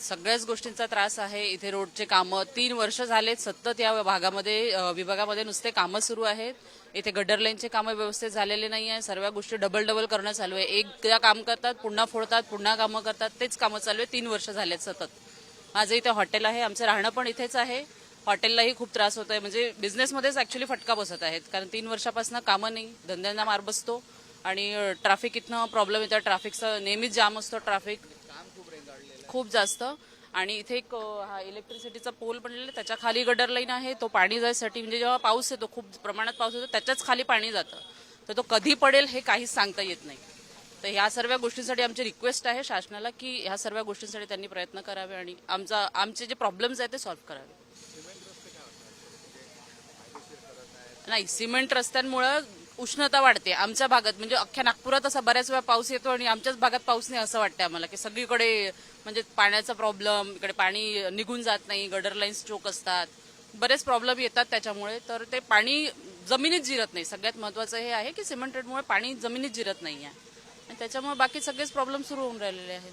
सगळ्याच गोष्टींचा त्रास आहे. इथे रोडचे कामं 3 वर्ष झालेत सतत या विभागामध्ये नुसते कामं सुरू आहेत. इथे गटर लाईनचे कामं व्यवस्थित झालेले नाही आहे. सर्व गोष्टी डबल डबल करणं चालू आहे. एकदा काम करतात, पुन्हा फोडतात, पुन्हा कामं करतात, तेच कामं चालू आहे. 3 वर्ष झालेत सतत. माझं इथे हॉटेल आहे, आमचं राहणं पण इथेच आहे. हॉटेललाही खूप त्रास होत आहे. म्हणजे बिझनेसमध्येच ऍक्च्युली फटका बसत आहेत, कारण 3 वर्षापासून कामं नाही, धंद्यांना मार बसतो आणि ट्रॅफिक इथनं प्रॉब्लेम येतात. ट्रॅफिकचा नेहमीच जाम असतो, ट्रॅफिक खूप जास्त. आणि इथे एक हा इलेक्ट्रिसिटीचा पोल बनलेला, त्याच्या खाली गटर लाईन आहे. तो पाणी जायसाठी म्हणजे जेव्हा पाऊस येतो, खूप प्रमाणात पाऊस येतो, त्याच्याच खाली पाणी जातं. तर तो कधी पडेल हे काहीच सांगता येत नाही. तर ह्या सर्व गोष्टींसाठी आमची रिक्वेस्ट आहे शासनाला की ह्या सर्व गोष्टींसाठी त्यांनी प्रयत्न करावे आणि आमचे जे प्रॉब्लेम्स आहेत ते सॉल्व्ह करावे. नाही, सिमेंट रस्त्यांमुळे उष्णता वाढते आमच्या भागात. म्हणजे अख्ख्या नागपुरात असा बऱ्याच वेळा पाऊस येतो आणि आमच्याच भागात पाऊस नाही असं वाटतं आम्हाला, की सगळीकडे म्हणजे पाण्याचा प्रॉब्लेम, इकडे पाणी निघून जात नाही, गटर लाईन्स चोक असतात, बरेच प्रॉब्लेम येतात त्याच्यामुळे. तर ते पाणी जमिनीत जिरत नाही. सगळ्यात महत्वाचं हे आहे की सिमेंट रोडमुळे पाणी जमिनीत जिरत नाही आहे आणि त्याच्यामुळे बाकी सगळेच प्रॉब्लेम सुरू होऊन राहिलेले आहेत.